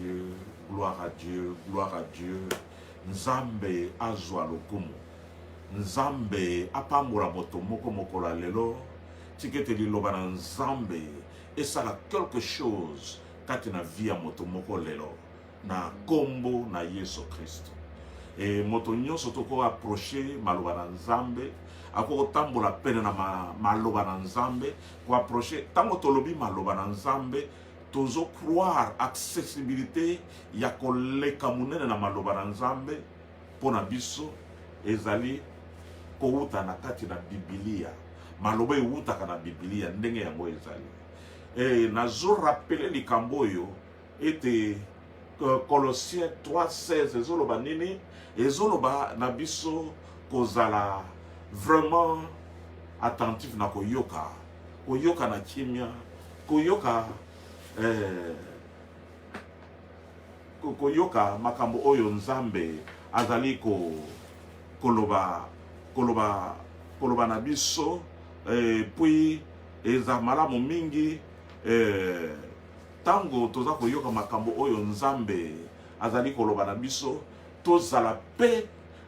Dieu, gloire à Dieu, gloire à Dieu. Nzambe azwa lokumu. Nzambe apamura moto moko mokola lelo. Tikete liloba na Nzambe. Et ça a quelque chose kati na via moto moko lelo. Na kombo na Yesu Christ. Et moto nyonso toko approcher maloba na Nzambe. Ako tambola pene na maloba na Nzambe. Ko approcher tango tolobi maloba na Nzambe. Tozo croire accessibilité ya koleka munene na maloba na Nzambe pona biso ezali kouta na kati na Biblia. Maloba euta na Biblia ndenge yango ezali. Et nazo rappeler likambo oyo ete Colossiens 3:16 ezoloba nini ezoloba na biso kozala vraiment attentif na koyoka na kimia koyoka koyoka makambo oyo Nzambe azali koloba na biso puis eza malamu mingi tango toza koyoka makambo oyo Nzambe azali koloba na biso tozala pe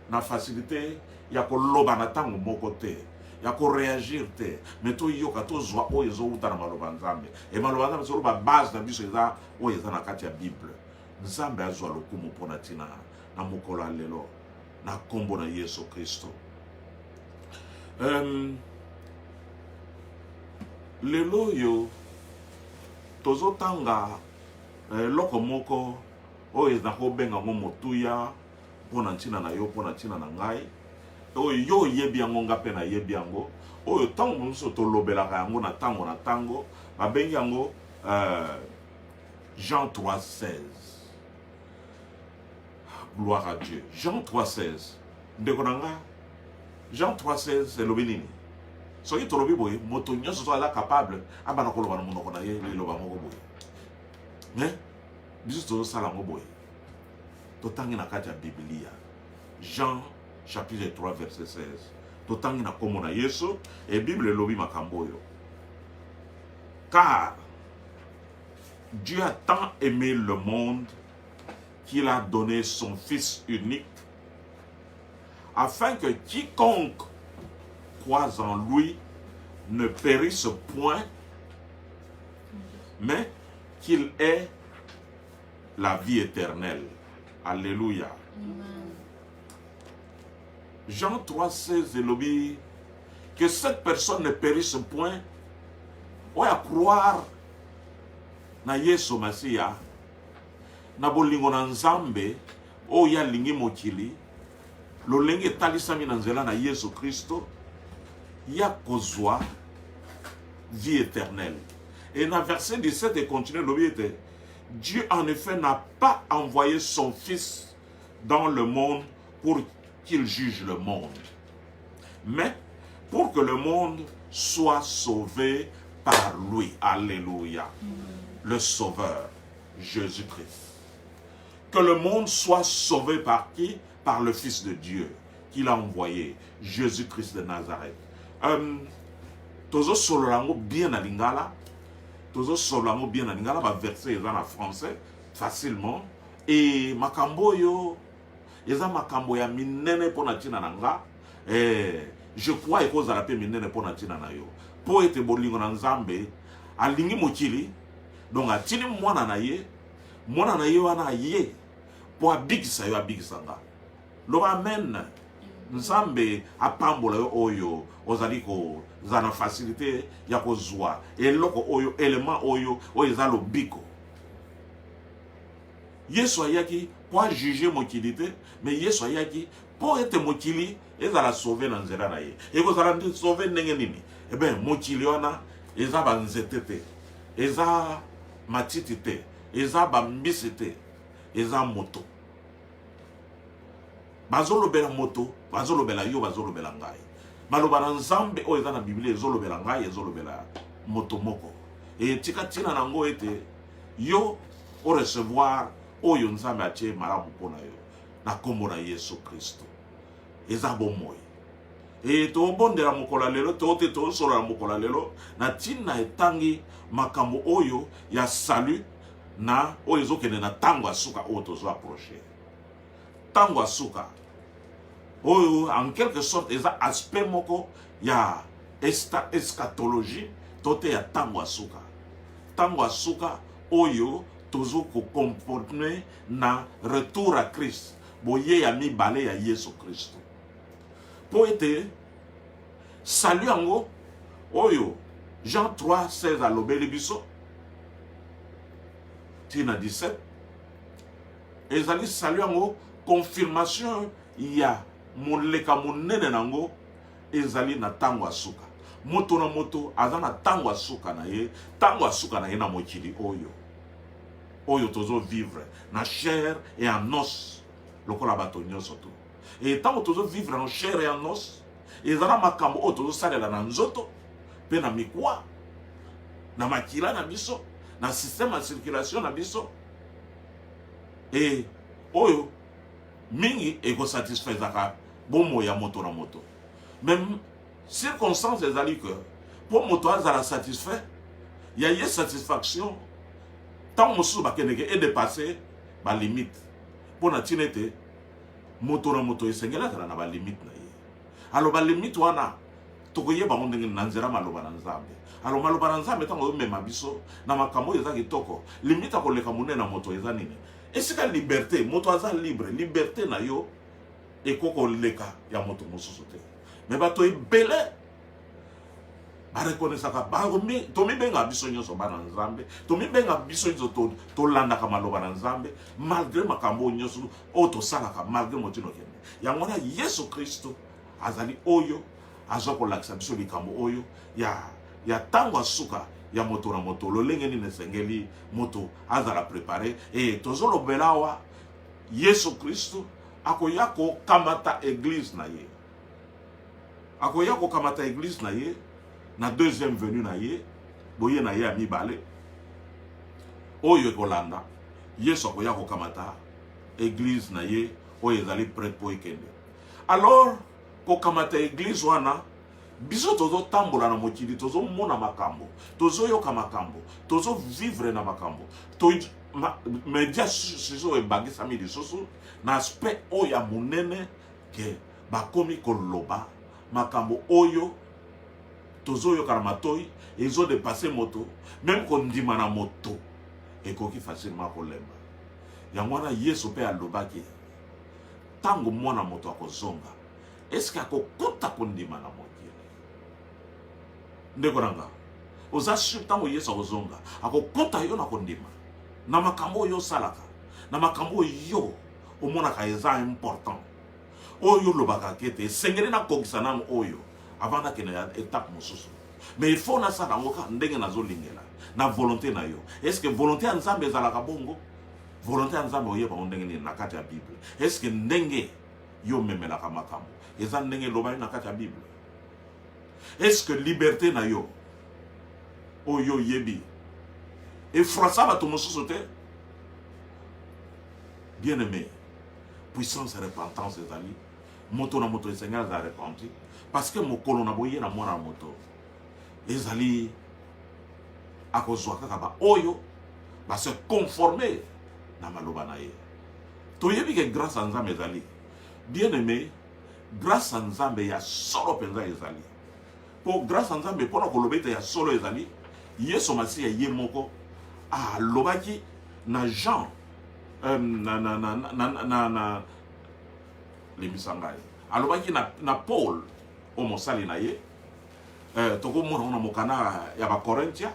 na facilité ya koloba na tango moko te ya ko réagir te mais to yoka to zwa oyo ezouta na maloba Nzambe et maloba Nzambe so ba base na biso eza oyo eza na kati ya Bible. Nzambe azwa lokumu pona tina na mokolo lelo na kombo na Yesu Kristo. Lelo yo tozotanga loko moko oyo eza ko benga ngo motuya pona ntina na yo pona ntina na ngai. Oyo yo yebi yango nga pe na yebi yango oyo tango mosusu tolobelaka yango na tango babengi yango Jean 3:16. Gloire à Dieu. Jean 3:16. Ndeko na nga Jean 3:16 elobi nini? Soki tolobi boye moto nyonso so ala capable abana koloba na monoko na ye liloba moko boye. Mais biso tozosala yango boye totangi na kati ya Biblia. Jean chapitre 3 verset 16. Totangi na kombo na Yesu et Bible elobi makambo yo. Car Dieu a tant aimé le monde qu'il a donné son Fils unique afin que quiconque croit en lui ne périsse point mais qu'il ait la vie éternelle. Alléluia. Amen. Jean 3:16 elobi que cette personne ne périsse point ou à croire na Yesu Masia na bolingo na Nzambe o ya lingi mokili lolenge talisami na nzela na Yesu Kristo ya kozwa vie éternelle. Et dans verset 17 et continue lobi ete Dieu en effet n'a pas envoyé son Fils dans le monde pour qu'il juge le monde, mais pour que le monde soit sauvé par lui. Alléluia. Le Sauveur, Jésus-Christ. Que le monde soit sauvé par qui? Par le Fils de Dieu qu'il a envoyé, Jésus-Christ de Nazareth. Tozo solorango bien à lingala. Tozo solorango bien à lingala. Ba verset dans le français facilement. Et makambo yo eza makambo ya minene pona tina nanga. Je crois que za rape minene pona tina na yo. Po ete bolingo na Nzambe alingi mokili. Donc atini mwana na ye wana ye po abikisa yo abikisanga. Lo amen. Nzambe apambola yo oyo ozali ko zana facilité ya kozwa eloko oyo element oyo eza lobiko. Yesu ayaki po juger mokili te, mais Yesu ayaki po ete mokili ezala sauver na nzela na ye. Ekozala ndi sauver ndenge nini? Eh ben mokili wana eza banzete te, eza matiti te, eza bambisi te, eza moto. Bazolobela moto, bazolobela yo, bazolobela ngai. Maloba na Nzambe o eza na Biblia ezolobela ngai, ezolobela moto moko. Et tika tina nango ete yo o recevoir oyo Nzambe atie malamu pona yo na kombo na Yesu Kristo. Eza bomoi. Et to bondela mokola lelo to solo la mokola lelo na tina etangi makambo oyo ya salut na oyo kene na tango asuka oyo tozo approcher. Tango asuka oyo en quelque sorte eza aspect moko ya eschatologie tote ya tango asuka. Tango asuka oyo tozo ko comporter na retour à Christ. Boye ya mibale ya Yesu Kristo. Po ete salut yango oyo Jean 3:16 alobeli biso tina 17 ezali salut yango confirmation ya moleka monene nango ezali na tango asuka. Moto na moto aza na tango asuka na ye na mokili oyo tozo vivre na chair et en os lokola bato nyonso to. Et tango tozo vivre en chair et en os ezala makambo oyo tozo salela na nzoto pe na mikwa na makila na biso na système de circulation na biso et oyo mingi eko satisfaisaka bomo ya moto na moto. Même circonstance ezali que pour moto azala satisfait ya ye satisfaction tant mosusu bakendeke e dépasser ba limite pona tinete moto na moto esengela kala na ba limite na ye. Alors ba limite wana tokoyeba ndenge na nzela maloba na Nzambe. Alors maloba na Nzambe tango mema biso na makambo eza kitoko limite akoleka monene na moto eza nini. Esika liberté moto aza libre liberté na yo ekoko leka ya moto mosusu te. Mais bato ebele ba reconnaissaka ba tomi benga biso nyonso bana Nzambe tomi benga biso nyonso to landa ka maloba na Nzambe malgré makambo nyonso o to salaka malgré motino kende yango na Yesu Kristo azali oyo azoko lakisa biso likambo oyo ya tango asuka ya moto na moto lolenge ni nesengeli moto azala préparé et tozolo belawa Yesu Kristo akoya ko kamata église na ye. Akoya ko kamata église na ye na deuxième venue na ye boye na ye amibale oyo ekolanda Yesu akoya ko kamata église na ye oyo ezali prête po ekende. Alors ko kamata église wana biso tozo tambola na mokili tozo mona makambo tozo yoka makambo tozo vivre na makambo to media sizo ebangisa mi lisusu na aspect oyo monene ke bakomi koloba makambo oyo tozo yoka na matoi ezo dépasser moto même kondima na moto ekoki facilement kolemba yango wana Yesu pe alobaki tango mwana moto akozonga est-ce akokuta kondima na mokili ndeko nanga oza sur tango Yesu akozonga akokuta yo na kondima na makambo yo salaka na makambo yo omonaka eza important oyo lobaka kete sengeli na kokisa nango oyo avant nakende ya étape mosusu. Mais il faut na sala ngoka ndenge nazolingela na volonté na yo. Est-ce que volonté ya Nzambe ezalaka bongo? Volonté ya Nzambe oyeba ndenge ni na kati ya Bible. Est-ce que ndenge yo memelaka makambo eza ndenge loba na kati ya Bible? Est-ce que liberté na yo oyo yebi et François bato mosusu te? Bien aimé, puissance et repentance ezali moto na moto Seigneur za repenti parce que mokolo na boye na mwana moto ezali akozwa kaka ba oyo ba se conformer na maloba na ye. Toyebi ke grâce à Nzambe ezali. Bien aimé, grâce à Nzambe ya solo penza ezali. Pour grâce à Nzambe pona kolobeta ya solo ezali, Yesu Masiya ye moko a lobaki na Jean na lemisangai. Alobaki na Paul o mosali na ye. Toko mona na mokana ya ba Corinthiens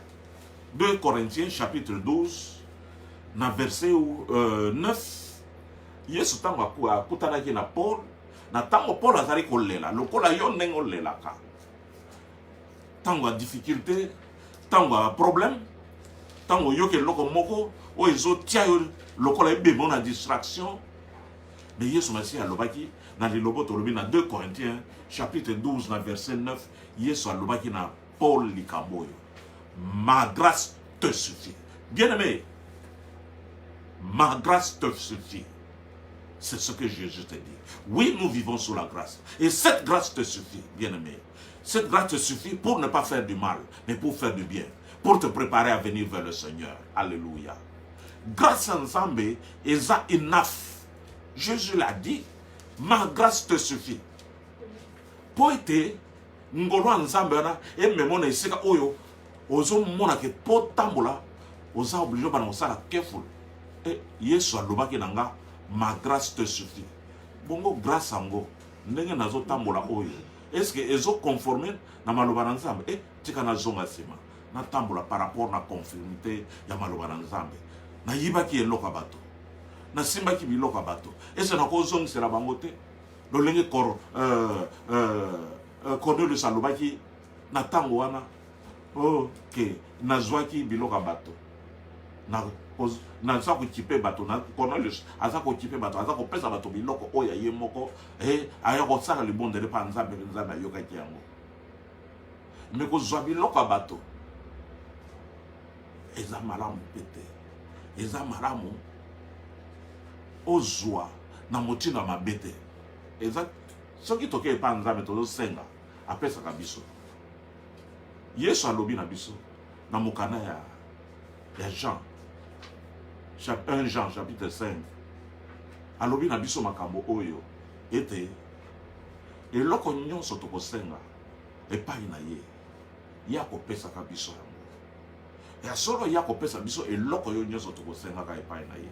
2 Corinthiens chapitre 12 na verset 9 Yesu tango akutanaki na Paul na tango Paul azali kolela lokola yo ndenge olelaka tango difficulté tango problème tango yoke loko moko o ezo tia yo lokola ebebo na distraction. Mais Yesu Masiya alobaki na lilobo tolobi na 2 Corinthiens chapitre 12 na verset 9 Yesu alobaki na Paul likambo yo. Ma grâce te suffit. Bien-aimé, ma grâce te suffit. C'est ce que Jésus te dit. Oui, nous vivons sous la grâce. Et cette grâce te suffit, bien-aimé. Cette grâce te suffit pour ne pas faire du mal, mais pour faire du bien. Pour te préparer à venir vers le Seigneur. Alléluia. grâce ensemble eza enough. Jésus l'a dit, ma grâce te suffit. Po ete ngolo ensemble wana e memona esika oyo ozo mona ke po tambola oza obligé bana osala careful. Et Yesu alobaki nanga ma grâce te suffit. Bongo grâce ango ndenge nazo tambola oyo. Est-ce que ezo conformer na maloba na Nzambe? Tika na zonga sima na tambola par rapport na conformité ya maloba na Nzambe. Na yibaki eloka bato. Na simbaki biloka bato. Est-ce na ko zongisela bango te? Lolenge Cornelius alobaki na tango wana ok nazwaki biloka bato. Na za ko kipe bato na Cornelius aza ko kipe bato aza ko pesa bato biloko oya ye moko aya ko sala le bon de pa Nzambe Nzambe yoka kiango. Mais ko zwa biloko bato eza malamu pete eza malamu ozwa na motina mabete eza soki toke pa Nzambe tozo senga apesa ka biso. Yesu alobi na biso na mokana ya Jean 1 Jean chapitre 5 alobi na biso makambo oyo ete eloko nyonso tokosenga epai na ye ya kopesa ka biso yango. Ya solo ya kopesa biso eloko yo nyonso tokosenga ka epai na ye.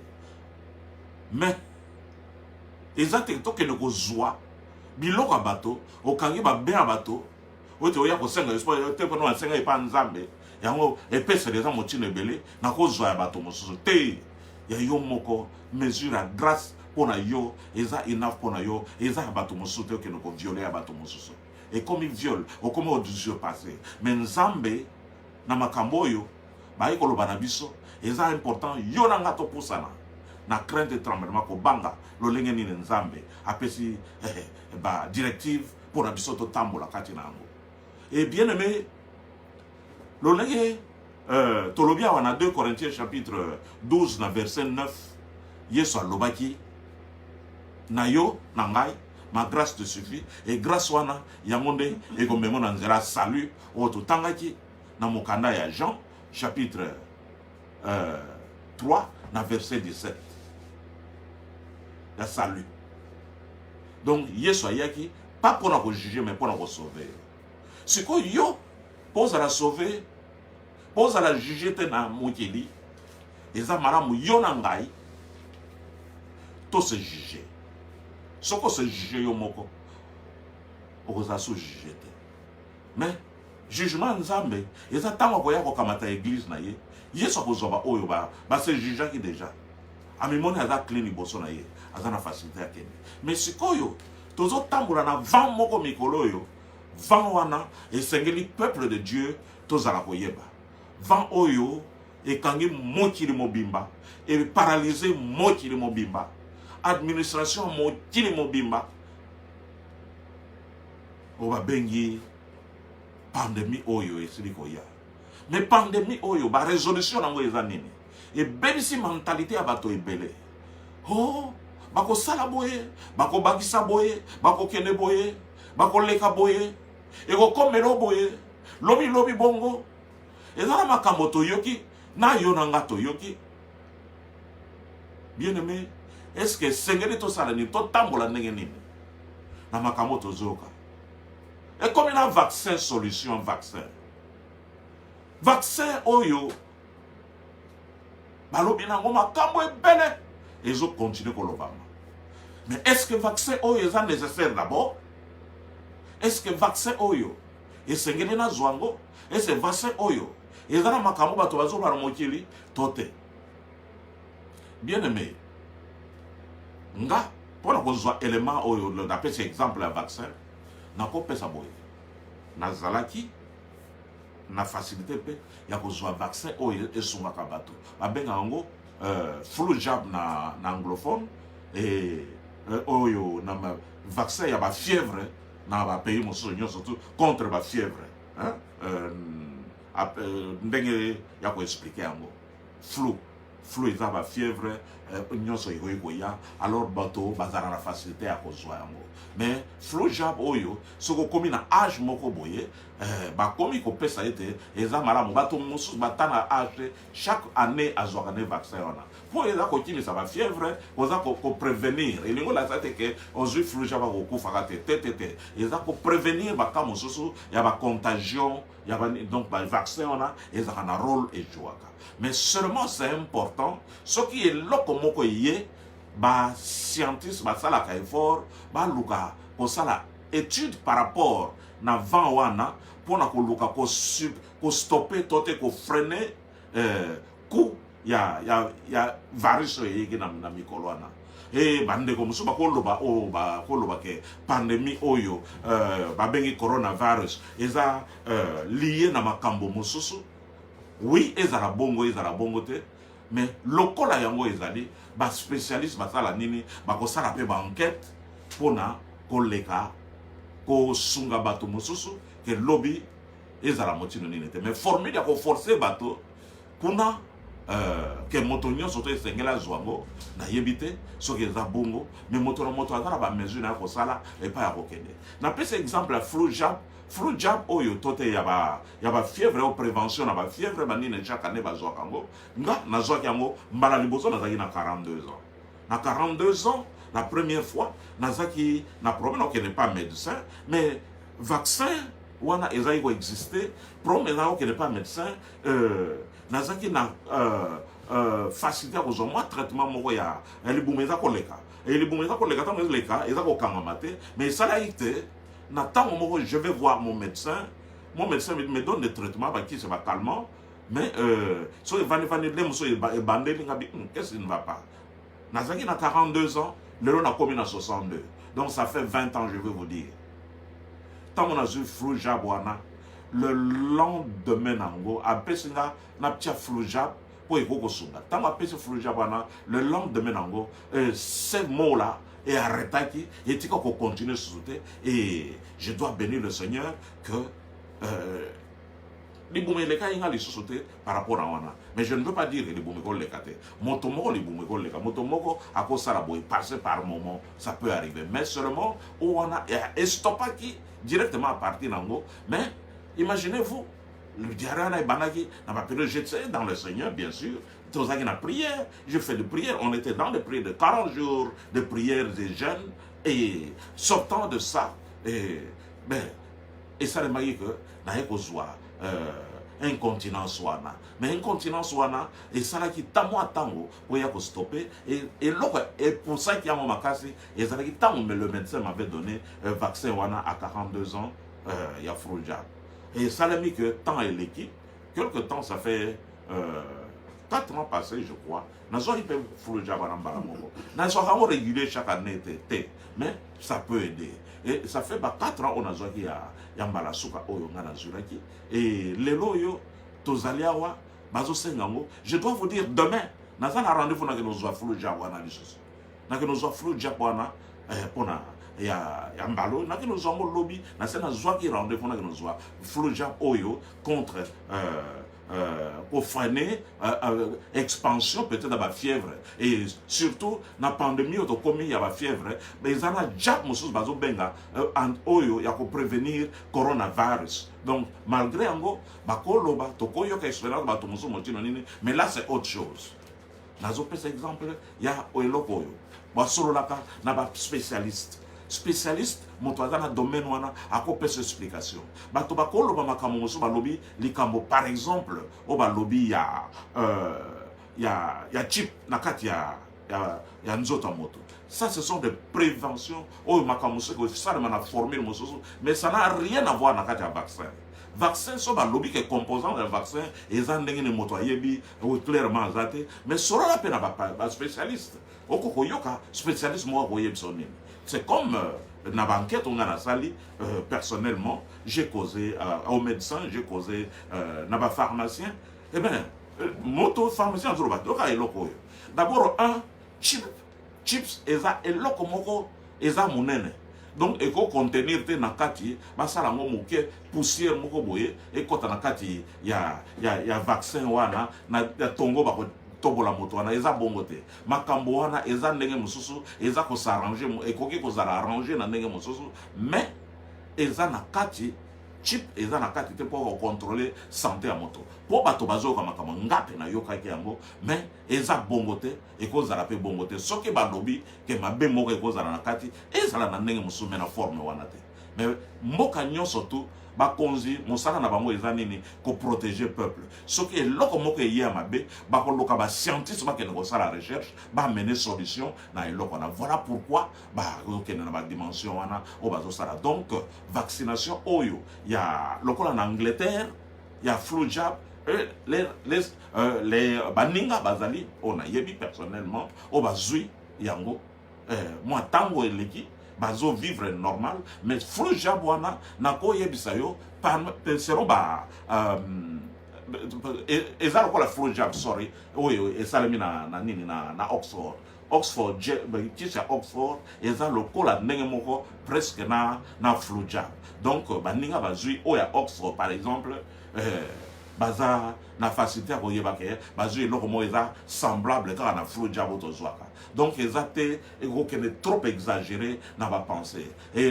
Mais ezate tokende kozwa biloko bato okangi ba bien bato ote oya kosenga espoir te kono asenga epai Nzambe yango epesa les motina ebele na kozwa ya bato mosusu te. Ya yo moko mesure la grâce pour na yo eza enough pour na yo eza bato mosusu te okende ko violer ya bato mosusu. Et comme il viole au comme au Dieu passé mais Nzambe na makambo yo ba ikoloba na biso eza important yo na ngato pusana na crainte et tremblement ko banga lolenge ni Nzambe apesi ba directive pour na biso to tambola kati na ngo. Et bien aimé lolenge Tolobia wana 2 Corinthiens chapitre 12 na verset 9 Yesu alobaki na yo na ngai ma grâce te suffit et grâce wana yangonde e komemo na nzela salut oto tangaki na mokanda ya Jean chapitre 3 na verset 17 ya salut. Donc Yesu ayaki pas pour na ko juger mais pour na ko sauver. Ce que yo pose à la sauver pose à la juger te na mokili eza malamu yo na ngai to se juger. Soko se juger yo moko okoza so juger te. Mais jugement Nzambe eza tango koya ko kamata église na ye Yesu akozwa oyo ba se juger ki déjà amimoni aza clean boso na ye aza na facilité ya kende. Mais sikoyo tozo tambola na vent moko mikolo yo vent wana esengeli peuple de Dieu tozala koyeba vent oyo ekangi mokili mobimba e paralyser mokili mobimba administration mokili mobimba oba bengi pandémie oyo esili koya. Mais pandémie oyo ba résolution nango eza nini e bebisi mentalité ya bato ebele bako sala boye bako bakisa boye bako kende boye bako leka boye eko komelo boye lobi bongo ezala makambo toyoki na yo nanga toyoki. Bien aimé, est-ce que sengeli to sala ni to tambola ndenge nini na makambo tozoka et comme il a vaccin solution vaccin oyo balobi nango makambo ebele ezo continuer kolobama. Mais est-ce que vaccin oyo est nécessaire d'abord? Est-ce que vaccin oyo esengeli na zwango? Est-ce que vaccin oyo ezana makambo bato bazo bana mokili tote? Bien aimé, nga pona kozwa élément oyo d'après cet exemple ya vaccin na ko pesa boye na zalaki na facilité pe ya kozwa vaccin oyo esungaka bato babenga yango flu jab na anglophone et oyo na vaccin ya ba fièvre na ba pays mosusu nyonso surtout contre ba fièvre ndenge ya ko expliquer yango flou eza ba fièvre nyonso ekoya alors bato bazala na facilité à kozwa yango. Mais flou jab oyo soko komi na âge moko boye bakomi kopesa ete eza malamu bato mosusu batana âge chaque année azwaka ne vaccin wana po eza kokimisa ba fièvre oza ko prévenir elingo la tete ke ozwi flou jab akokufaka te eza ko prévenir baka mosusu ya ba contagion ya ba donc ba vaccin wana ezaka na rôle ejouaka. Mais seulement c'est important ce qui est loko moko yé ba scientiste ba sala ka effort ba luka ko sala étude par rapport na vent wana pona ko luka ko stopper tote ko freiner coup ya virus yeki na mikolo wana e bande ko musuba ko loba o ba ko loba ke pandémie oyo ba bengi coronavirus eza lié na makambo mususu. Oui, ezala bongo te, mais lokola yango ezali ba spécialiste basala nini bakosala pe ba enquête pona koleka ko sunga bato mosusu ke lobby ezala motino nini te. Mais formule ya ko forcer bato kuna ke moto nyonso to esengela zwango na yebite soki eza bongo, mais moto na moto azala ba mesure na kosala et pas ya kokende. Na pesa exemple la flou jab oyo tote ya ba fièvre o prévention na ba fièvre banine chaque année bazwa kango nga nazwa yango mbala liboso nazaki na 42 ans. Na 42 ans la première fois nazaki na problème qui n'est pas médecin mais vaccin wana ezaki ko exister problème qui n'est pas médecin nazaki na facilité ko zo moi traitement moko ya libumeza koleka et libumeza koleka tant leka ezako kangama te mais ça l'a été. Je vais voir mon médecin me donne des traitements qui se va calmant, mais qu'est-ce qui ne va pas? Nazaki na 42 ans, le long a commis à 62. Donc ça fait 20 ans, je vais vous dire. Tant on a eu flou jabouana, le lendemain nango, a pesinga na ptia flou jab pour ekoko sunga. Tant on a pesé flou jabouana, le lendemain nango, ces mots-là, et arrêtaki et tu qu'on continue à sauter et je dois bénir le Seigneur que les bouméleka inga les sauter par rapport à wana. Mais je ne veux pas dire que les boumeko les kate. Motomoko les boumeko les kate. Motomoko à cause ça la boue passer par moment ça peut arriver. Mais seulement wana et stoppaki directement à partir d'ango. Mais imaginez-vous le diarrhée banaki n'a pas pu le jeter dans le Seigneur bien sûr. La prière, je fais des prières, on était dans des prières de 40 jours de prières des jeunes et sortant de ça et ça le magie que n'a pas incontinence wana mais incontinence wana et ça là qui tamo tango pour y stopper et pour ça qu'il y a mon makasi et ça là qui tamo mais le médecin m'avait donné un vaccin wana à 42 ans il y a Frouja et ça l'a mis que temps et l'équipe quelque temps ça fait 4 ans passés, je crois. Nous avons régulier chaque année, mais ça peut aider. Et ça fait 4 ans qu'on a joué à Yambalasuka et les loyaux, Tozaliawa, Bazo Sengango. Je dois vous dire, demain, nous avons un rendez-vous avec nos flou Jawana. Nous avons flou Jawana pour Yambalo, nous avons un lobby, nous avons un rendez-vous avec nos flou Oyo contre. Pour freiner expansion peut-être de la fièvre et surtout dans la pandémie où il y a la fièvre mais ils ont déjà musus bazo benga oyo ya pour prévenir coronavirus donc malgré ango bakolo ba tokoyo ka expérience ba to musu motino nini mais là c'est autre chose nazo pes exemple ya oyeloko oyo ba solo laka na ba spécialiste motoaza na domaine wana akope cette explication bato bakolo ba makambo mosu ba lobby likambo par exemple o ba lobby ya chip na kati ya nzoto moto ça ce sont des préventions o makambo mosu ko ça na formule mosu mais ça n'a rien à voir na kati ya vaccin so ba lobby que composant d'un vaccin eza ndenge ne moto ayebi o clairement zate mais solo la pena ba spécialiste okoko yoka spécialiste mo ko yebsonine. C'est comme dans la banquette, on a sali, personnellement, j'ai causé aux médecins, j'ai causé dans les pharmaciens. Eh bien, moto pharmacien, d'abord, chips, et loko eza monene. Donc, il faut contenir te nakati, basala moke poussière moko boye, et quand nakati ya vaccin wana, na tongo tobola moto wana eza bongo te makambo wana eza ndenge mosusu eza ko s'arranger ekoki ko zala arranger na ndenge mosusu mais eza na kati chip eza na kati te pour contrôler santé ya moto po bato bazoyoka makambo ngape na yokaki yango mais eza bongo te ekozala pe bongo te soki balobi ke mabe moko ekozala na kati ezala na ndenge mosusu me na forme wana te mais mboka nyonso tu bakonzi mosala na bango eza nini ko protéger peuple soki eloko moko eye ya mabe bakoloka ba scientiste bakende kosala recherche ba mener solution na eloko na voilà pourquoi bakende na ba dimension wana o bazosala donc vaccination oyo ya lokola na Angleterre ya flu jab les baninga bazali on a yebi personnellement o bazui yango moi tango eleki bazo vivre normal mais flu jab wana nako yebisa yo sero ba ezalo ko la flu jab sorry oyo esalemi na nini na Oxford kisha Oxford ezalo ko la ndenge moko presque na flu jab donc baninga bazui oya Oxford par exemple baza na facilité à koyeba ke bazui eloko mo eza semblable kaka na flu jab otozwaka donc eza te ekokende trop exagéré na ba pensée et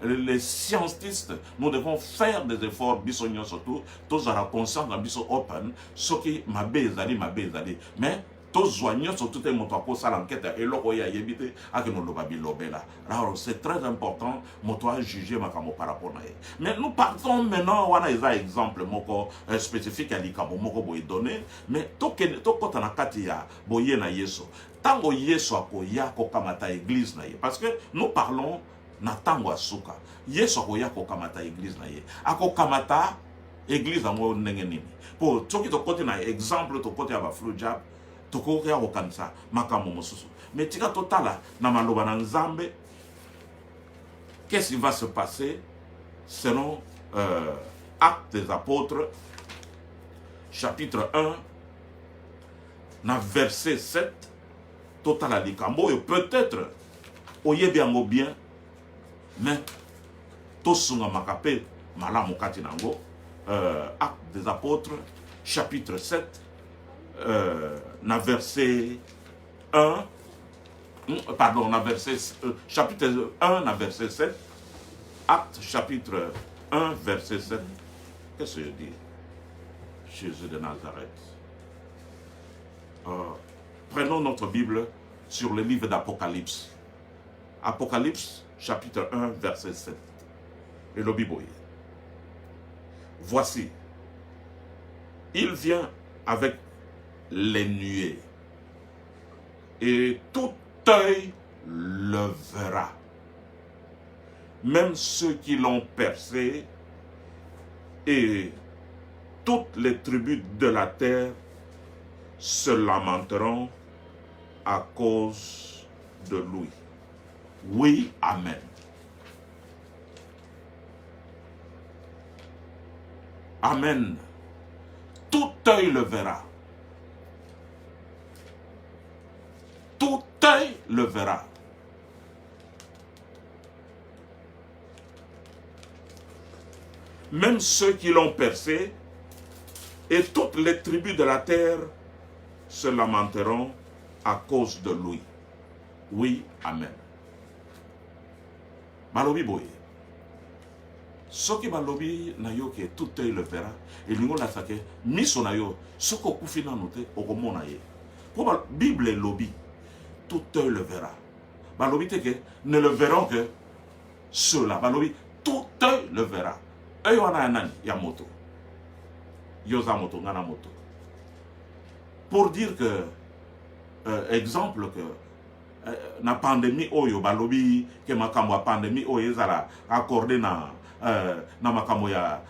les scientistes nous devons faire des efforts biso nyonso tous à la conscience na biso open soki mabe ezali mais tozwa nyonso tout moto akosala enquête eloko ya yebite akeno loba bilobela alors c'est très important moto a juger makambo par rapport na ye mais nous partons maintenant wana eza exemple moko spécifique à likambo moko boye donné mais tokota na kati ya boye na yeso tango yeso akoya kokamata église na ye parce que nous parlons na tango asuka yeso akoya kokamata église na ye akokamata église yango ndenge nini po toki tokote na exemple tokote ya ba flu jab tokoya kokanisa makambo mosusu mais tika totala na maloba na Nzambe qu'est-ce qui va se passer selon Actes des Apôtres chapitre 1 na verset 7 totala likambo yo peut-être oyebi yango bien mais tosunga makape malamu kati nango Actes des Apôtres chapitre 7 na verset 1 pardon na verset chapitre 1 na verset 7 Actes chapitre 1 verset 7 qu'est-ce que je dis Jésus de Nazareth prenons notre Bible sur le livre d'Apocalypse Apocalypse chapitre 1 verset 7 et le Bible voici il vient avec les nuées et tout œil le verra même ceux qui l'ont percé et toutes les tribus de la terre se lamenteront à cause de lui. Oui, amen. Amen. Tout œil le verra. Tout œil le verra. Même ceux qui l'ont percé et toutes les tribus de la terre se lamenteront à cause de lui. Oui, amen. Balobi boye. Soki balobi na yo ke tout œil le verra et lingo la sake miso na yo soko kufina note okomona ye. Pour la Bible et lobby tout œil le verra. Balobi te ke ne le verront que ceux-là. Balobi tout œil le verra. Œil wana nani ya moto. Yoza moto ngana moto. Pour dire que exemple que na pandémie oyo balobi ke makambo ya pandémie oyo ezala accordé na makambo ya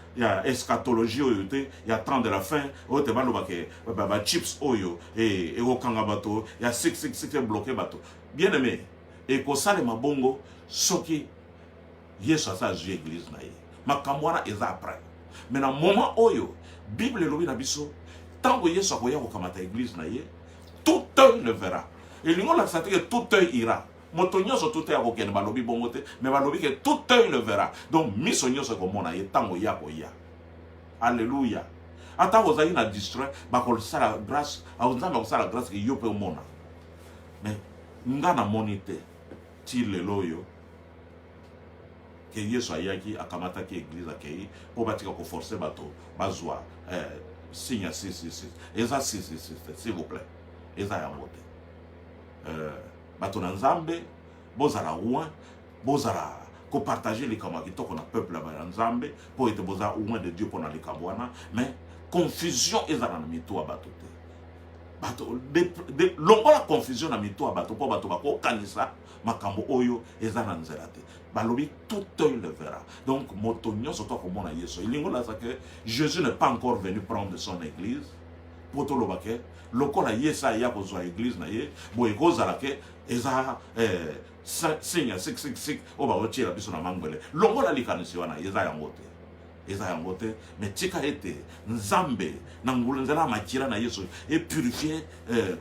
eschatologie oyo te ya temps de la fin oyo te baloba ke ba chips oyo et okanga bato ya 666 bloqué bato bien aimé et ko salema bongo soki Yesu asa zu église na ye makambo wana eza après mais na moment oyo Bible lobi na biso tango Yesu akoya kokamata église na ye tout œil le verra et lingo la que tout œil ira moto nyonso tout œil akokende balobi bongo te mais balobi que tout œil le verra donc miso nyonso komona ye tango ya koya alléluia ata ozali na distrait bakosala grâce nzambe akosala grâce ke yo mpe omona. Mais nga namoni te ti lelo oyo ke Yesu ayaki akamataki église akei po batika koforce bato bazwa signe 666 eza 666 s'il vous plaît eza yango te bato na nzambe bozala loin bozala kopartager likambo ya kitoko na peuple ya nzambe po ete boza loin de Dieu mpona likambo wana. Mais confusion ezala na mito ya bato te bato longola confusion na mito ya bato mpo bato bakokanisa makambo oyo eza na nzela te balobi tout œil le verra. Donc moto nyonso to komona Yesu elingo la sa que Jésus n'est pas encore venu prendre son église pour to lobake lokola Yesu ya kozwa église na ye boye kozala ke eza signe 666 oba otira biso na mangwele longola likanisi wana eza yango te eza yango te. Mais tika ete nzambe na ngulenzela makira na Yesu et purifier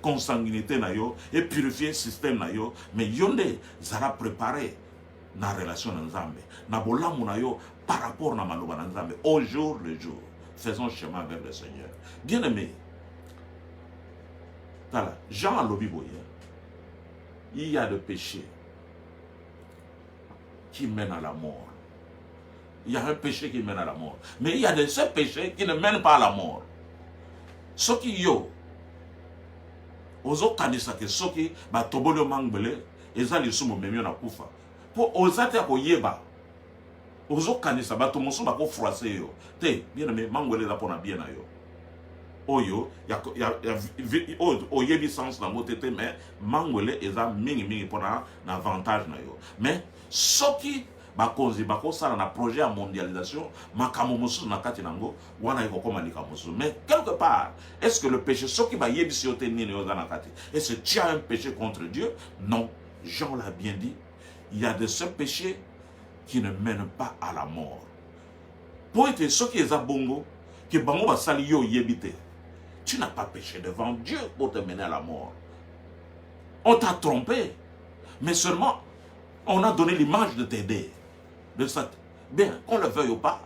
consanguinité na yo et purifier système na yo. Mais yonde zara préparer na relation na nzambe na bolamu na yo par rapport na maloba na nzambe au jour le jour. Faisons chemin vers le Seigneur. Bien aimé, voilà, Jean alobi boye, il y a des péchés qui mènent à la mort. Il y a un péché qui mène à la mort. Mais il y a de ces péchés qui ne mènent pas à la mort. Ce qui yo, ozo kanisa ke soki ba tobolo mangbele ezali sumo memio na kufa. Po ozate ko yeba. Ozo kanisa ba tomoso ba ko froisser yo. Te, bien aimé, mangwele la pona bien na yo. Oyo ya oyebi sens na motete mais mangwele eza mingi pona na avantage na yo. Mais soki bakozi bakosala na projet ya mondialisation makambo mosusu na kati nango wana ekokoma likambo mosusu. Mais quelque part est-ce que le péché soki bayebisi yo te nini yoza na kati est-ce que tu as un péché contre Dieu? Non, Jean l'a bien dit, il y a de ce péché qui ne mènent pas à la mort. Pour être soki eza bongo que bango basali yo yebite, tu n'as pas péché devant Dieu pour te mener à la mort. On t'a trompé, mais seulement on a donné l'image de t'aider. De ça, bien, qu'on le veuille ou pas,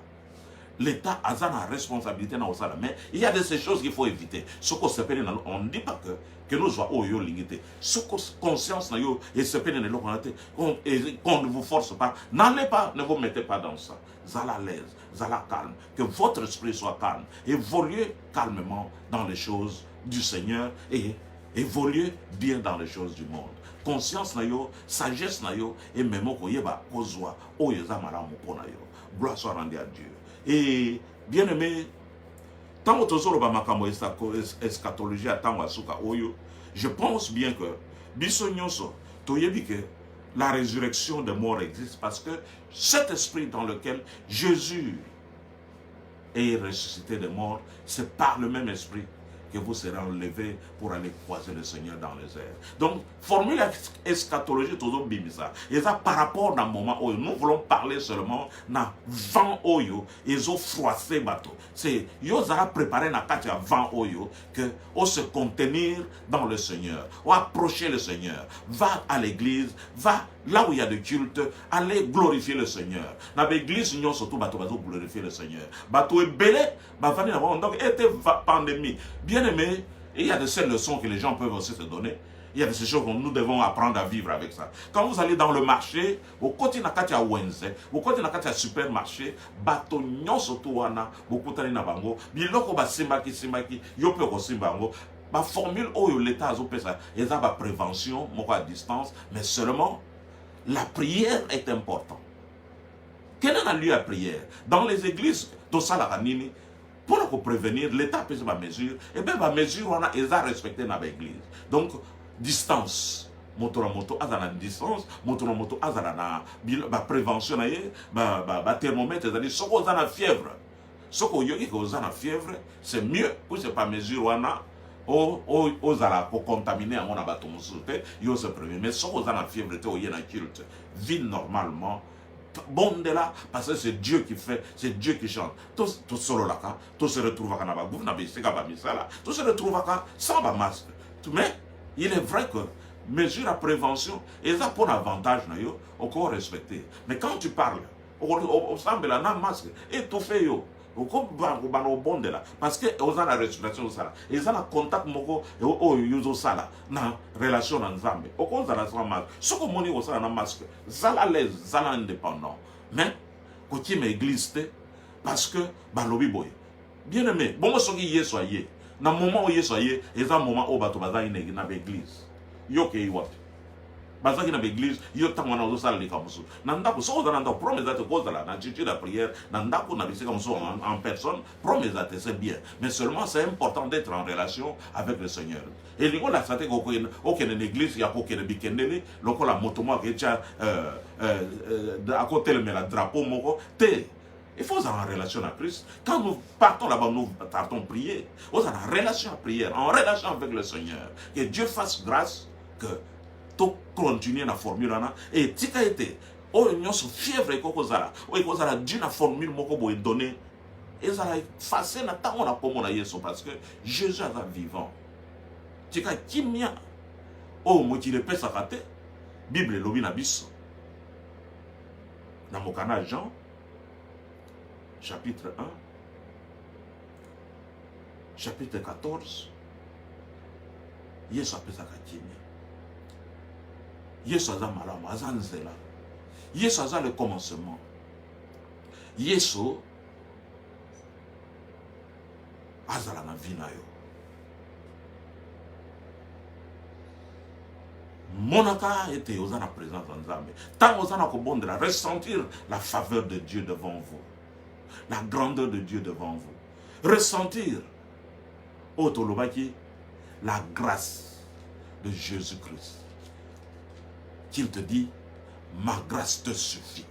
l'État a la responsabilité dans ça. Mais il y a de ces choses qu'il faut éviter. Ce qu'on s'appelle, on ne dit pas que nous soyons au limité. Ce qu'on conscience et qu'on ne vous force pas. N'allez pas, ne vous mettez pas dans ça. Zala l'aise, zala calme. Que votre esprit soit calme. Évoluez calmement dans les choses du Seigneur et évoluez bien dans les choses du monde. Conscience na yo, sagesse na yo, et même ko yeba kozwa o yeza malamu pona yo. Gloire soit rendue à Dieu. Et bien aimé, tant que tozolo ba makambo eschatologie atango asuka oyo, je pense bien que biso nyonso toyebi que la résurrection des morts existe parce que cet esprit dans lequel Jésus est ressuscité des morts, c'est par le même esprit que vous serez enlevés pour aller croiser le Seigneur dans les airs. Donc, formule eschatologie, toujours bimisa. Et ça, par rapport à un moment où nous voulons parler seulement na vent oyo, ils ont froissé bateau. C'est, ils ont préparé na katia vent oyo, que on se contenir dans le Seigneur, ou approcher le Seigneur. Va à l'église, va là où il y a de culte, allez glorifier le Seigneur. Dans l'église, nous surtout bateau glorifier le Seigneur. Bateau est belé, donc, était pandémie. Bien aimé, il y a de ces leçons que les gens peuvent aussi se donner. Il y a de ces choses que nous devons apprendre à vivre avec ça. Quand vous allez dans le marché, au côté de la Wednesday, au côté de la supermarché, bateau nyon surtout wana, beaucoup de na bango, biloko ba simbaki simbaki, yope ko simbango. Ma formule où l'État a fait ça, il y a la prévention, à distance, mais seulement la prière est importante. Quel est le lieu à prière? Dans les églises, tout ça la ranini. Pour prévenir, l'État peut faire des mesures, et bien la mesure, on a respecté dans l'église. Donc, distance. Moto à la distance, moto à la prévention, la thermomètre, c'est-à-dire, ce qu'on a la fièvre. Ce qu'on a la fièvre, c'est mieux pour ce pas mesure, on a aux ala pour contaminer à mon abaton souté, yo se prévenir. Mais ce qu'on a la fièvre, c'est au y a culte. Vit normalement. Bon de là, parce que c'est Dieu qui fait, c'est Dieu qui chante. Tout solo là, tout se retrouve à Kanabagou, tout se retrouve à sans masque. Mais il est vrai que mesure à prévention, et ça pour avantage, on peut respecter. Mais quand tu parles, on semble là, masque, étouffé yo. parce que ils ont la respiration ça ils ont le contact moko ils ont ça na relation na nzambe oko zala sans masque soko moni ko ça na masque zala les zala indépendant mais ko ti me église te parce que balobi boy bien aimé bon soki yeso aye na moment où yeso aye ils ont moment où bato baza ine na église yo ke iwapi bazaki na l'église yo tango na zo sala likamusu na ndako so za na ndako promesa te ko zala na chichi la prière na ndako na bisika musu en personne promesa te c'est bien mais seulement c'est important d'être en relation avec le Seigneur et lingo la sate ko na l'église ya ko ke bikendele lokola motomo ke cha à côté le la drapeau moko te. Il faut être en relation avec Christ. Quand nous partons là-bas, nous partons prier. Nous sommes en relation à prière, en relation avec le Seigneur. Que Dieu fasse grâce que tout continue la formule. Et si tu as été, oh, nous sommes fièvres et kozala. Oh, kozala Dieu la formule moko boy donner. Et ça a effacé na temps on a comme on a yeso parce que Jésus est vivant. Tu as kimia. Oh, moi qui le pèse à rater. Bible lobi na biso. Dans mon canal Jean. Chapitre 1, chapitre 14, Yesu apesa kakimi. Yesu aza malamu, aza nzela. Yesu aza le commencement. Yesu azala na vie na yo. Monaka était oza na présence nzambe. Tant oza na kobondela, ressentir la faveur de Dieu devant vous. La grandeur de Dieu devant vous. Ressentir, Otolobaki, la grâce de Jésus-Christ. Qu'il te dit, ma grâce te suffit.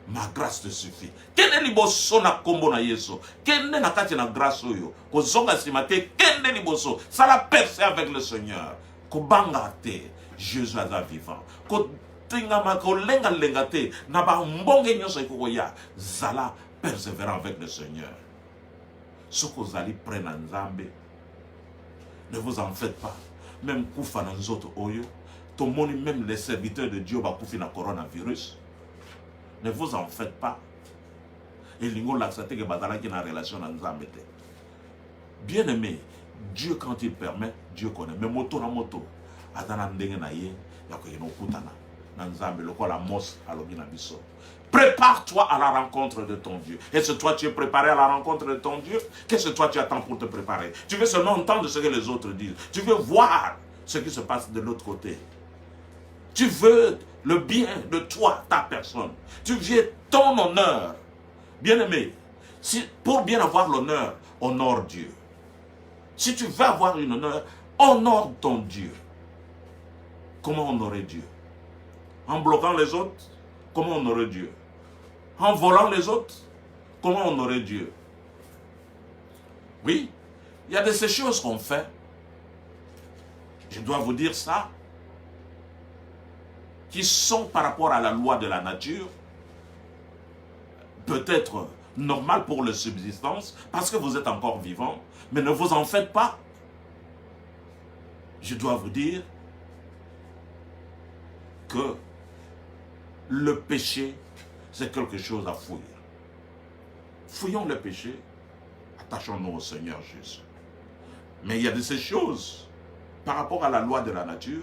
Ma grâce te suffit. Quel est liboso na kombo na yeso? Quel est na kati na grâce yo? Ko zonga simate, quel est liboso? Ça la percé avec le Seigneur. Ko bangate, Jésus est vivant. Ko tingama ko lenga lengate na ba mbonge nyonso ikoya zala persévérant avec le Seigneur. Soko zali prena nzambe. Ne vous en faites pas. Même kufa na nzoto oyo, to moni même les serviteurs de Dieu ba kufi na coronavirus. Ne vous en faites pas. Et lingo laksate ke bazala ki na relation na nzambe te. Bien aimé, Dieu quand il permet, Dieu connaît. Mais moto na moto, atana ndenge na ye ya ko yeno kutana. Prépare-toi à la rencontre de ton Dieu. Est-ce que toi tu es préparé à la rencontre de ton Dieu? Qu'est-ce que toi tu attends pour te préparer? Tu veux seulement entendre ce que les autres disent. Tu veux voir ce qui se passe de l'autre côté. Tu veux le bien de toi, ta personne. Tu veux ton honneur. Bien-aimé, pour bien avoir l'honneur, honore Dieu. Si tu veux avoir une honneur, honore ton Dieu. Comment honorer Dieu? En bloquant les autres, comment on aurait Dieu? En volant les autres, comment on aurait Dieu? Oui, il y a de ces choses qu'on fait. Je dois vous dire ça, qui sont par rapport à la loi de la nature, peut-être normal pour la subsistance, parce que vous êtes encore vivant, mais ne vous en faites pas. Je dois vous dire que le péché, c'est quelque chose à fuir. Fuyons le péché, attachons-nous au Seigneur Jésus. Mais il y a de ces choses, par rapport à la loi de la nature,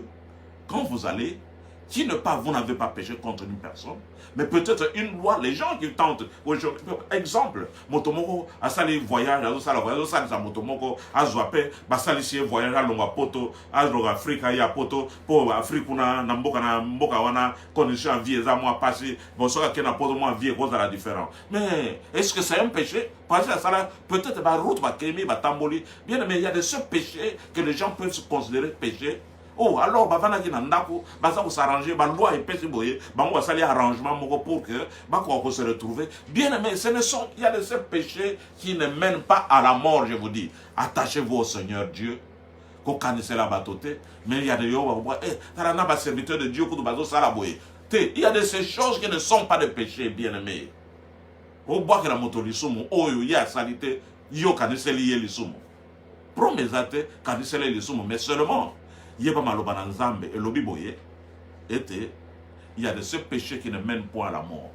quand vous allez, vous n'avez pas péché contre une personne, mais peut-être une loi, les gens qui tentent, exemple, Motomoko a sali voyage, a sali sa Motomoko, a zwape, ba sali si voyage a longa poto, a longa Afrika ya poto, pour Afrika na mboka wana, condition en vie, eza moi passé, bon, ça qui na poto moi vie, cause à la différence. Mais, est-ce que c'est un péché? Parce que ça, peut-être, ba route, ba kemi, ba tamboli, bien, mais il y a de ce péché que les gens peuvent se considérer péché. Oh, alors, bavana qui n'andako, baza vous s'arranger, ba loi et péché boye, ba on va arrangement pour que, ba qu'on se retrouver. Bien aimé, il y a de ces péchés qui ne mènent pas à la mort, je vous dis. Attachez-vous au Seigneur Dieu. Qu'on connaisse la batote, mais il y a des yo, tarana ba serviteur de Dieu, qu'on bazo salaboye. Il y a de ces choses qui ne sont pas des péchés, bien aimé. Au bois que la moto lisumu, oh, il y a salité, yo connaisse lié lisumu. Promesate, connaisse lisumu, mais seulement. Il y a et il y a de ce péché qui ne mène point à la mort.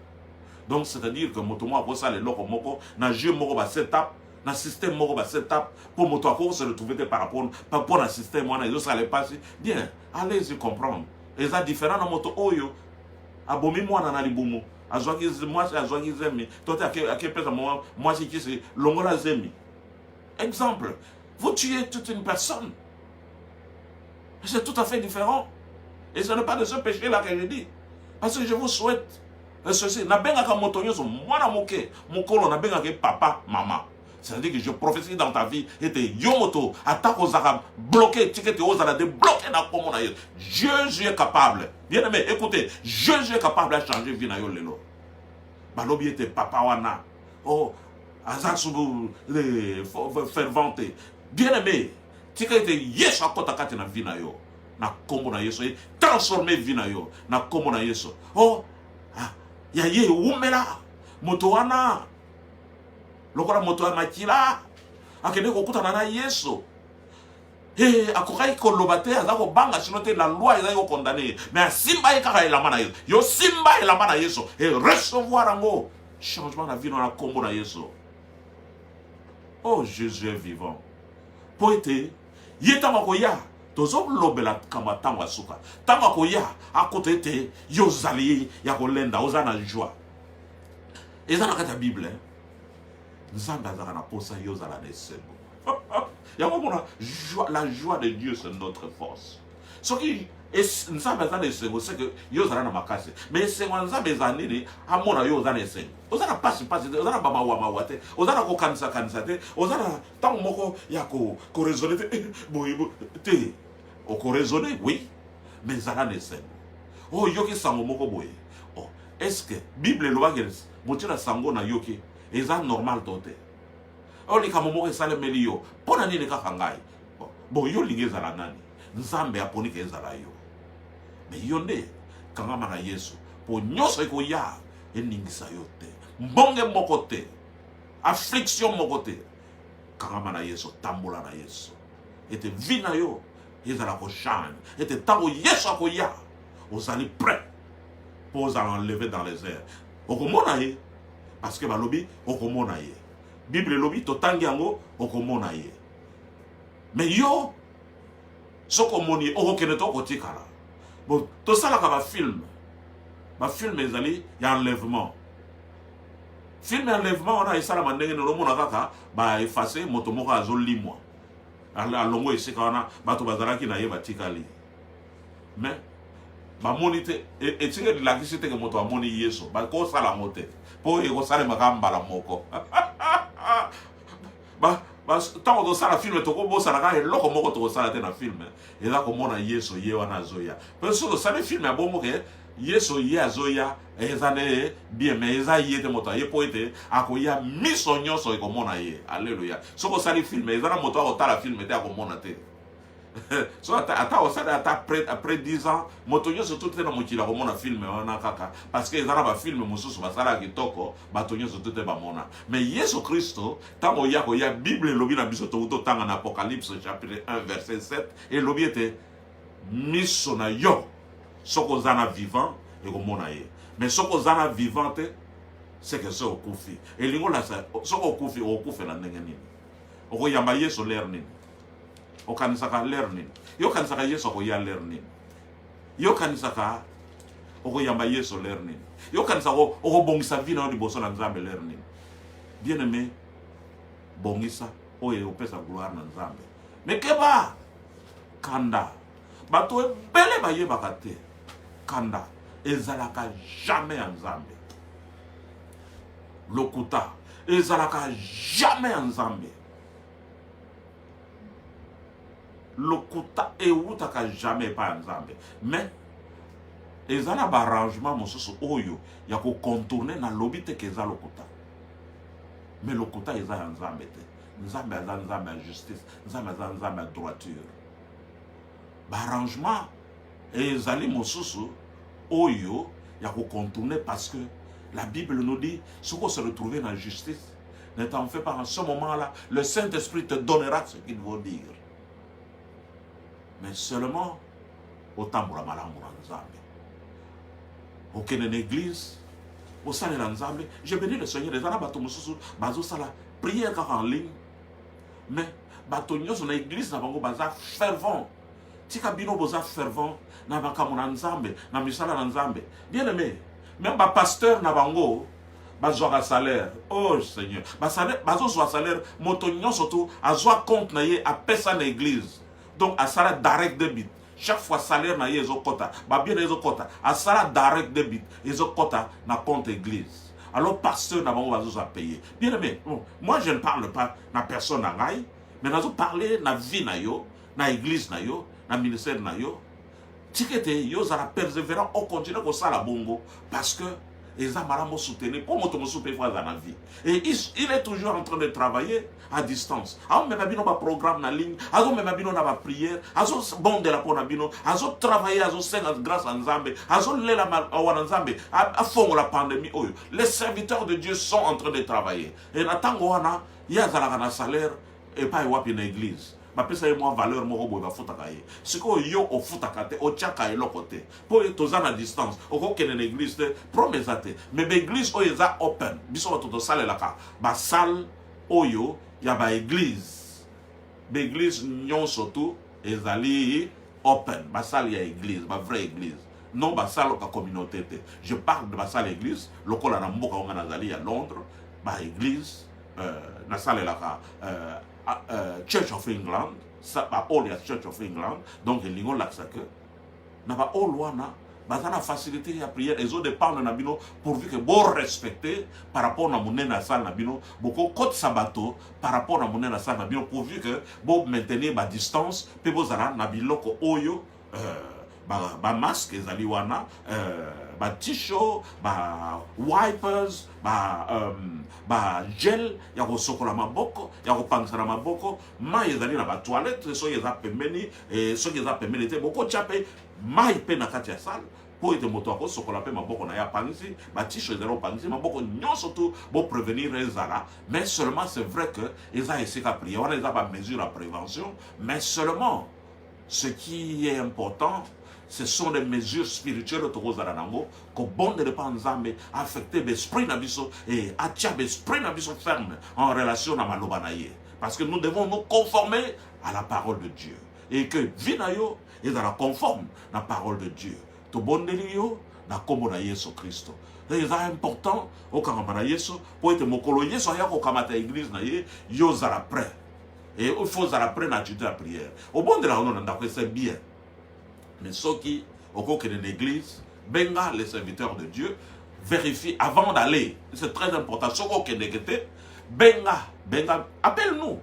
Donc c'est-à-dire que motomo a ça les loko moko na jeu moko ba setup na système moko ba setup pour moto a se retrouver par rapport à système wana ils ça les passer bien allez-y comprendre et ça différent na moto oyo abomi mwana na libumu azwaki moi azwaki zemi toi ake pesa moi si c'est longola zemi exemple vous tuez toute une personne c'est tout à fait différent et ce n'est pas de ce péché là que je dis parce que je vous souhaite ceci na benga ka moto nyoso mwana moke mokolo na benga ke papa maman. C'est-à-dire que je prophétise dans ta vie et te yomoto attaque aux arabes bloqué ticket aux arabes débloqué dans comment Jésus est capable. Bien aimé, écoutez, Jésus est capable de changer vie na yo lelo. Balobi était papa wana. Oh, azaksubu le fervente. Bien aimé, ticket était yeso akota kati na vie na yo. Na kombo na yeso transformer vie na yo na kombo na yeso. Oh, ya ye umela moto wana lokola moto ya makila akende kokutana na Yesu akokai koloba te aza kobanga sino te la loi eza yo condamné mais simba kaka elamba na Yesu yo simba elamba na Yesu et recevoir ango changement na vie na kombo na Yesu. Oh Jésus est vivant po ete yeta makoya tozo lobela kama tanga suka tanga koya akote te yo zali ya kolenda ozana joie eza na kata Bible Nzambe azaka na posa yo zala na esengo. La joie de Dieu c'est notre force. Ce qui Nzambe azana esengo c'est que yo zala na makasi. Mais esengo Nzambe ezanini amona yo zala esengo. Ozana pasi ozana baba wa mawate, ozana ko kanisa te, ozana tant moko ya ko raisonner te. O ko raisonner oui, mais zala na esengo. Oh yoki sango moko boye. Oh, est-ce que Bible lobageles motira sango na yoki et ça normal toté. On dit qu'à moment où ça le melio, pour n'ani ne kafangai. Bon yo linge zala nani. Nzambe aponi ke zala yo. Mais yonde kanga mara Yesu pour nyoso ko ya eningisa yote. Mbonge mokote. Affliction mokote. Kanga mara Yesu tambola na Yesu. Ete vina yo ezala ko change. Ete tango Yesu ko ya. Ozali prêt pour enlever dans les airs. Okomona ye parce que balobi okomona ye. Bible lobi totangi yango okomona ye. Mais yo soko moni okokene to kotikala. Bon to sala ka ba film ezali ya enlèvement. Film enlèvement on a isala mandenge no mona kaka ba effacer moto moko azolimwa. Ala longo esika wana bato bazalaki na ye batikali. Mais ba monite etinga de la kisite ke moto amoni Yesu ba ko sala mote. Po ego sale makamba la moko. Tant que ça la film to ko bo sala ka eloko moko to sala te na film. Et là komona Yesu ye wana zoya. Parce que ça le film ya bomo ke Yesu ye azoya ezane bien mais eza ye te moto ye po ete akoya misonyo so komona ye. Alléluia. So ko sala film ezana moto akotala film te akomona te. So après 10 ans motonyo surtout te na mokila ko mona film wana kaka parce que ezana ba film mususu basala kitoko batonyo surtout te ba mona mais Yesu Kristo tango ya ko ya Bible lobi na biso to tanga na Apocalypse chapitre 1 verset 7 et lobi était miso na yo soko zana vivant et ko mona ye mais soko zana vivante c'est que so okufi et lingo la soko okufi na ndenge nini oko yamba Yesu l'air nini o kanisaka learning yo kanisaka Yesu ko ya learning yo kanisaka o ko yamba Yesu learning yo kanisaka o bongisa vina ni boso na Nzambe learning bien aimé bongisa o ye opesa gloire na Nzambe mais keba kanda bato ebele ba ye bakate kanda ezalaka jamais en Nzambe lokuta ezalaka jamais en Nzambe lokuta eutaka jamais pas Nzambe mais ezana ba arrangement mosusu oyo ya ko contourner na lobi te keza lokuta mais lokuta eza ya Nzambe te Nzambe aza Nzambe ya justice Nzambe aza Nzambe ya droiture ba arrangement ezali mosusu oyo ya ko contourner parce que la Bible nous dit ce qu'on se retrouver dans la justice ne t'en fais pas en ce moment-là le Saint-Esprit te donnera ce qu'il veut dire. Mais seulement au tambour malamu na Nzambe. Aucune église, au sein de l'ensemble, je bénis le Seigneur, les arabes, bazo sala, prière en ligne, mais batonyo sur l'église, n'a pas baza fervent. Tika bino boza fervent, n'a pas comme nzambe, n'a misala nzambe. Bien aimé, même ba pasteur n'a bango, bazo a salaire. Oh Seigneur, bazo a salaire, motonyo surtout, a zoa compte na ye a pesa na église. Donc a sala direct debit. Chaque fois salaire na ye ezo kota, ba bien ezo kota, a sala direct debit, ezo kota na compte église. Alors pasteur n'a pas besoin de payer. Bien aimé, moi je ne parle pas na personne na ngai, mais nous parler na vie na yo, na église na yo, na ministère na yo. Tikete yo za persévérant au continent ko sala bongo parce que ils ont mal soutenu pour moto souper dans la vie. Et il est toujours en train de travailler à distance. Alors même abino ba programme na ligne, alors même abino na ba prière, alors bon de la pona bino, alors travailler alors senga grâce à Nzambe, alors lela wana Nzambe a fond la pandémie oyo. Les serviteurs de Dieu sont en train de travailler. Et natango wana ya za na salaire et pas wapi na église. Ma pesa ye moi valeur moko boy ba futaka ye. Siko yo o futaka te o tchaka e lokote. Po toza na distance, o ko kene na église te promesate. Mais ba église o eza open. Biso ba toto sale la ka. Ba salle oyo ya ba église. Ba église nyon surtout ezali open. Ba salle ya église, ba vraie église. Non ba salle ka communauté te. Je parle de ba salle église, lokola na mboka nga nazali à Londres, ba église na salle la ka Church of England, ça va all Church of England, donc les lignes là ça que n'a pas all wana, bazana facilité la prière, les autres dépendent de nabino pourvu que bon respecter par rapport à mon na salle nabino, beaucoup côte sabato par rapport à mon na salle nabino pourvu que bon maintenir ma distance, pe bozana nabilo ko oyo ba masque ezali wana ba t-shirt ba wipers ba gel ya ko sokola maboko ya ko pangsana maboko mai ezali na ba toilette so yeza pemeni so yeza pemeni te boko chape mai pe na kati ya salle po ete moto ako sokola pe maboko na ya pangisi ba t-shirt ezalo pangisi maboko nyonso tout bo prévenir ezala mais seulement c'est vrai que eza esika prier wana eza ba mesure à prévention mais seulement ce qui est important ce sont des mesures spirituelles que bon de pas nzambe affecter l'esprit nabiso et attia l'esprit nabiso ferme en relation à malobanaye parce que nous devons nous conformer à la parole de Dieu et que vinayo est dans la conforme la parole de Dieu to bon yo na kombo na Yesu Kristo. C'est important au kamana Yesu pour être mokolo Yesu ya ko kamata église na ye yo zala prêt et il faut zala prêt na la prière au bon de la on a c'est bien. Mais ceux qui, au cours de l'église, benga les serviteurs de Dieu, vérifie avant d'aller. C'est très important. Ceux qui ont benga, appelle-nous.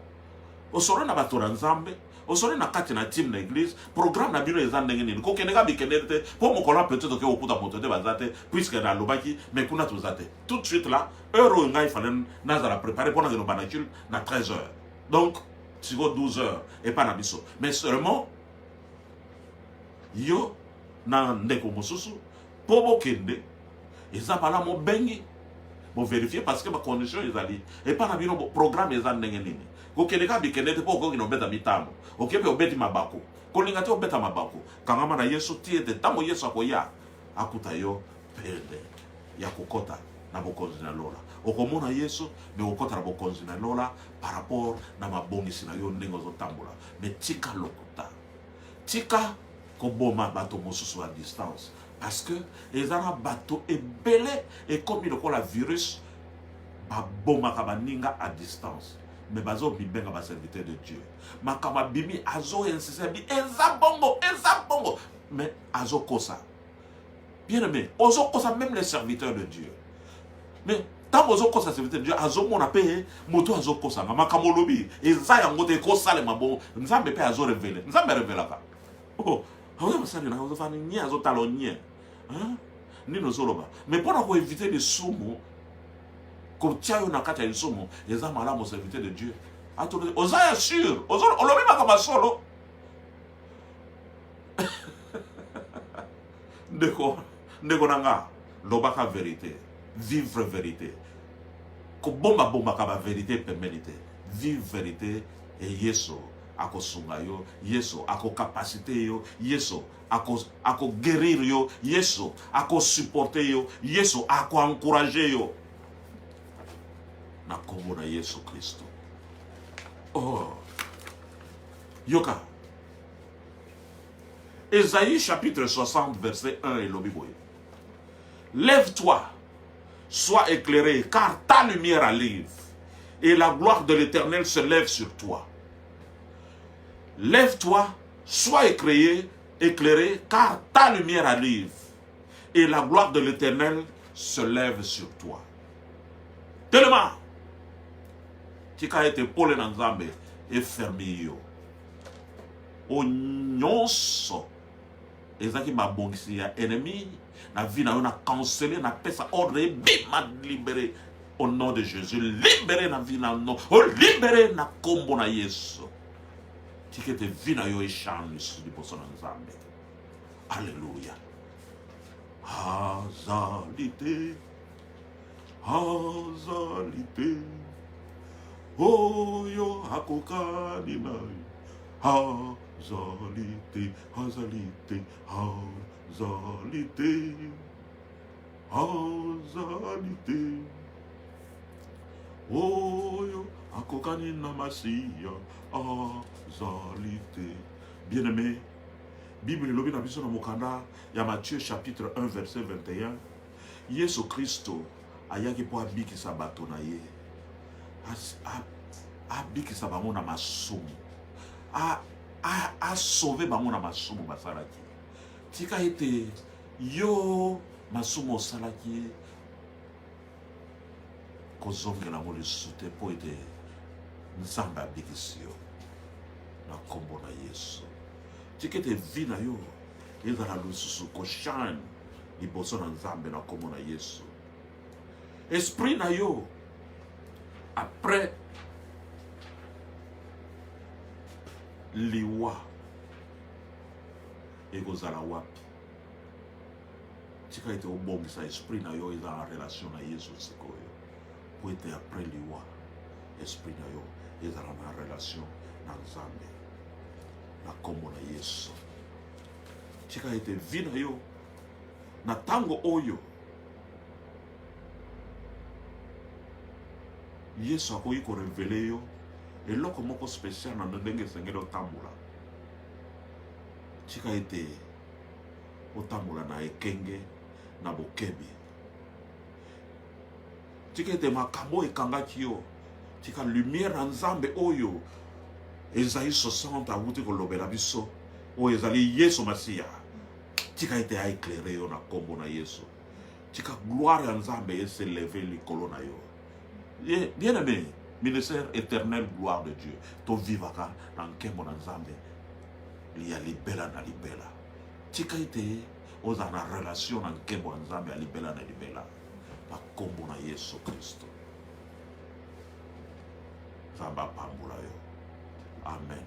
Au soir, on a battu ensemble. Au soir, on a quatre team l'église. Programme na bino les andengeni. Ko kenega bikenete. Pour mon collègue peut-être que au coup d'apporter bazate, puisque dans le baki, mais qu'on a tous zate. Tout de suite là, heure il fallait n'a préparer pour nos banacule na 13h. Donc, si vous 12h et pas na biso. Mais seulement yo na ndeko mosusu po bokende ezabala mo bengi bo vérifier parce que ma condition ezali et pas na bino programme eza ndenge nini ko kende ka bikende te po ko kino beta mitamo okepe obeti mabako ko linga te obeta mabako kangama na Yesu tie te tamo Yesu akoya akuta yo pende ya kokota na bokonzi na lola okomona Yesu me okota na bokonzi na lola par rapport na mabongisi na yo ndenge zo tambola me tika lokota tika koboma bato mosusu à distance parce que les ara bato ebele et comme il ko la virus ba boma ka baninga à distance mais bazo bibenga ba serviteur de Dieu makama bimi azo insiste bi ezabongo mais azo kosa bien aimé ozo kosa même les serviteurs de Dieu mais tant ozo kosa serviteur de Dieu azo mona pe moto azo kosa makamo lobi eza yango te ko sale mabo nzambe pe azo révéler nzambe révélaka oh on ça na on va ni azo talonnier hein ni no zoloba mais pour qu'on éviter les soumons comme tia yo na kata les soumons les âmes là mon serviteur de Dieu attendez oza sûr ozo olobi makama solo ndeko nanga lobaka vérité vivre vérité ko bomba ka ba vérité perménité vivre vérité et Yesu ako sunga yo, Yesu ako capacité yo, Yesu ako guérir yo, Yesu ako supporter yo, Yesu ako encourager yo. Na kombo na Yesu Kristo. Oh. Yoka. Ésaïe chapitre 60 verset 1 et l'obiboye. Lève-toi, sois éclairé, car ta lumière arrive, et la gloire de l'Éternel se lève sur toi. Lève-toi, sois éclairé, car ta lumière arrive, et la gloire de l'Éternel se lève sur toi. Tellement, tika été pole na Nzambe et fermé yo. O nyonso, ezaki mabongisi ya ennemi, na vie na yo na cancellé, na pesa ordre, bim, ma libéré au nom de Jésus. Libéré na vie na nom, o libéré na kombo na Yesu. Tika te vie na yo échange di boso na Nzambe. Alléluia. Azalité, azalité. Oh yo akokani nai. Azalité, azalité, azalité, azalité. Oh yo akokani na masia. Azalité. Bien-aimé, Bible lobi na biso na mokanda ya Matthieu chapitre 1 verset 21. Yesu Kristo ayaki po abikisa bato na ye. Abikisa bango na masumu. A sauvé bango na masumu basalaki. Tika ete yo masumu osalaki kozongela ngo lisusu te po ete Nzambe abikisi yo na kombo na Yesu. Tika ete vi na yo ezala lisusu koshine liboso na Nzambe na kombo na Yesu. Esprit na yo après liwa ekozala wapi. Tika ete obongisa esprit na yo eza en relation na Yesu sikoyo. Po ete après liwa esprit na yo ezala na relation na Nzambe na kombo na Yesu. Tika ete vi na yo na tango oyo Yesu akoki korevele yo eloko moko spécial na ndenge esengeli otambola. Tika ete otambola na ekenge na bokebi. Tika ete makambo ekangaki yo. Tika lumière na Nzambe oyo Ésaïe 60 awuti kolobela biso oyo ezali Yesu Masia. Tika ete aéclairé yo na kombo na Yesu. Tika gloire ya Nzambe s'élever likolo na yo. Bien-aimé, ministère éternel, gloire de Dieu. To vivaka na nkembo na Nzambe. Liya libela na libela. Tika ite oza na relation na nkembo na Nzambe ya libela na libela. Na kombo na Yesu Kristo. Nzambe apambola yo. Amen.